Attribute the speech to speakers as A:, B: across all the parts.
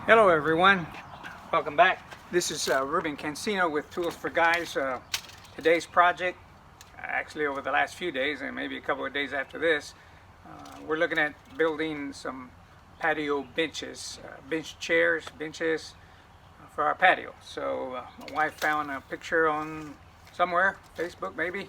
A: Hello everyone, welcome back. This is Ruben with Tools for Guys. Today's project, actually over the last few days and maybe a couple of days after this, we're looking at building some patio benches, bench chairs, benches for our patio. So my wife found a picture on somewhere, Facebook maybe,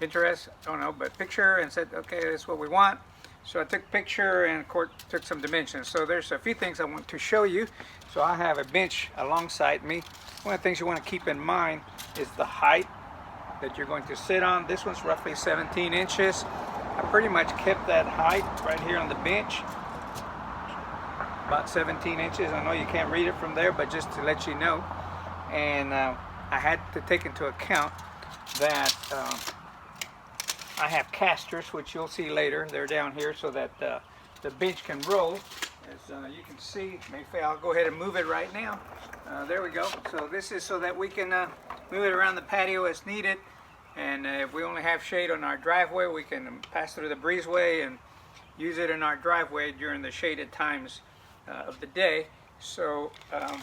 A: Pinterest, I don't know, but picture, and said, okay, this is what we want. So I took a picture and of course took some dimensions. So there's a few things I want to show you. So I have a bench alongside me. One of the things you want to keep in mind is the height that you're going to sit on. This one's roughly 17 inches. I pretty much kept that height right here on the bench, about 17 inches. I know you can't read it from there, but just to let you know. And I had to take into account that I have casters, which you'll see later. They're down here so that the bench can roll. As you can see, maybe I'll go ahead and move it right now. There we go. So this is so that we can move it around the patio as needed. And if we only have shade on our driveway, we can pass through the breezeway and use it in our driveway during the shaded times of the day. So a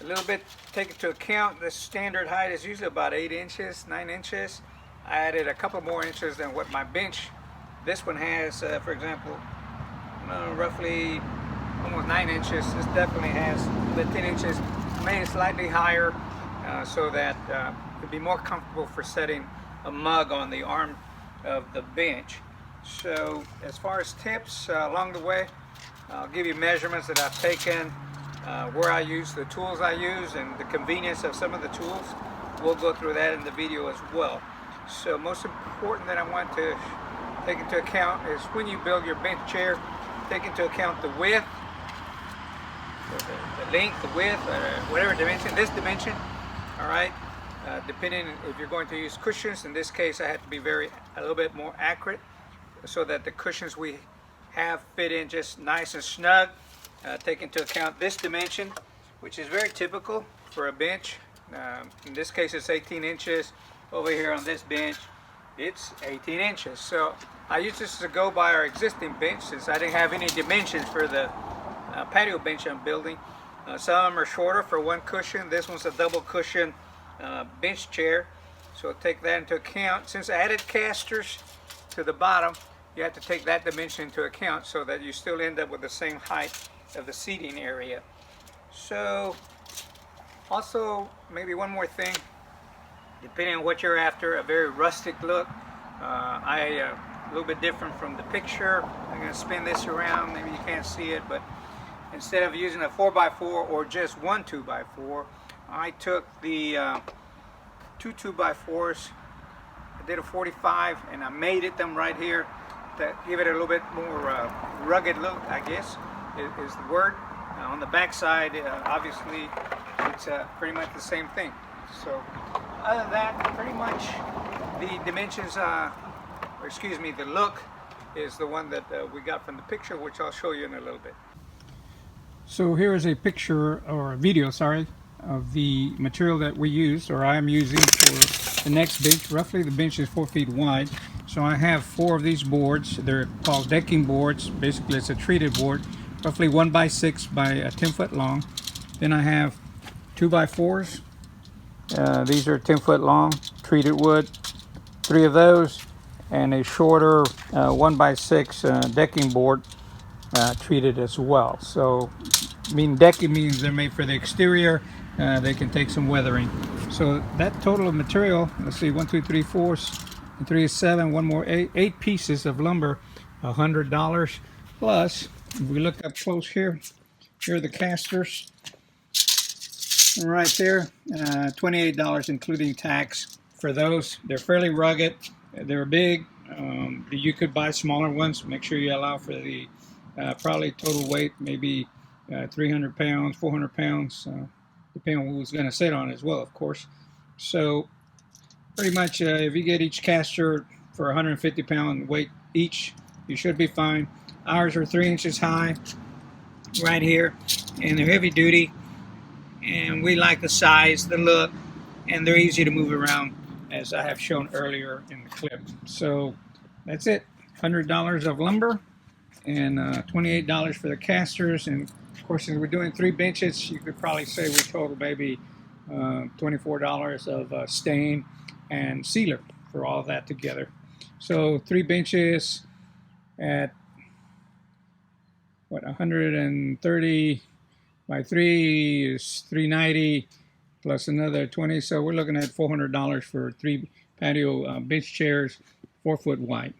A: little bit take into account, the standard height is usually about 8 inches, 9 inches. I added a couple more inches than what my bench, this one has, for example, roughly almost 9 inches. This definitely has the 10 inches, made it slightly higher so that it'd be more comfortable for setting a mug on the arm of the bench. So as far as tips along the way, I'll give you measurements that I've taken, where I use the tools I use, and the convenience of some of the tools. We'll go through that in the video as well. So most important that I want to take into account is when you build your bench chair, take into account the width, the length, the width, whatever dimension, this dimension, all right? Depending if you're going to use cushions, in this case I had to be a little bit more accurate so that the cushions we have fit in just nice and snug. Take into account this dimension, which is very typical for a bench. In this case it's 18 inches. Over here on this bench, it's 18 inches. So I used this to go by our existing bench since I didn't have any dimensions for the patio bench I'm building. Some of them are shorter for one cushion. This one's a double cushion bench chair. So take that into account. Since I added casters to the bottom, you have to take that dimension into account so that you still end up with the same height of the seating area. So also maybe one more thing, depending on what you're after, a very rustic look. A little bit different from the picture. I'm going to spin this around, maybe you can't see it, but instead of using a 4x4 or just one 2x4, I took the two 2x4s, I did a 45 and I mated them right here to give it a little bit more rugged look, I guess is the word. On the back side, obviously it's pretty much the same thing. So other than that, pretty much the dimensions, the look is the one that we got from the picture, which I'll show you in a little bit. So here is a picture, or a video, sorry, of the material that we used, or I am using for the next bench. Roughly the bench is 4 feet wide. So I have 4 of these boards. They're called decking boards. Basically it's a treated board, roughly 1x6 by 10 foot long. Then I have 2x4s. These are 10 foot long, treated wood, 3 of those, and a shorter 1x6 decking board, treated as well. So, decking means they're made for the exterior. They can take some weathering. So that total of material, let's see, 1, 2, 3, 4, and 3 is 7, one more 8 pieces of lumber, $100 plus. If we look up close here, here are the casters. Right there, $28 including tax for those. They're fairly rugged. They're big. You could buy smaller ones. Make sure you allow for the probably total weight, maybe 300 pounds, 400 pounds, depending on who's going to sit on as well, of course. So pretty much if you get each caster for 150 pound weight each, you should be fine. Ours are 3 inches high right here, and they're heavy duty. And we like the size, the look, and they're easy to move around, as I have shown earlier in the clip. So that's it, $100 of lumber and $28 for the casters, and Of course, since we're doing 3 benches, you could probably say we total maybe $24 of stain and sealer for all that together. So 3 benches at what, 130 by 3 is 390 plus another 20. So we're looking at $400 for 3 patio bench chairs, 4 foot wide.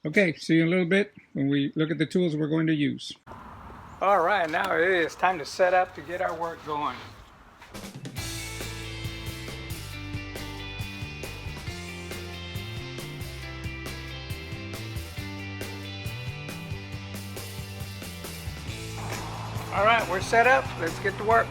A: Okay, see you in a little bit when we look at the tools we're going to use. All right, now it is time to set up to get our work going. All right, we're set up. Let's get to work.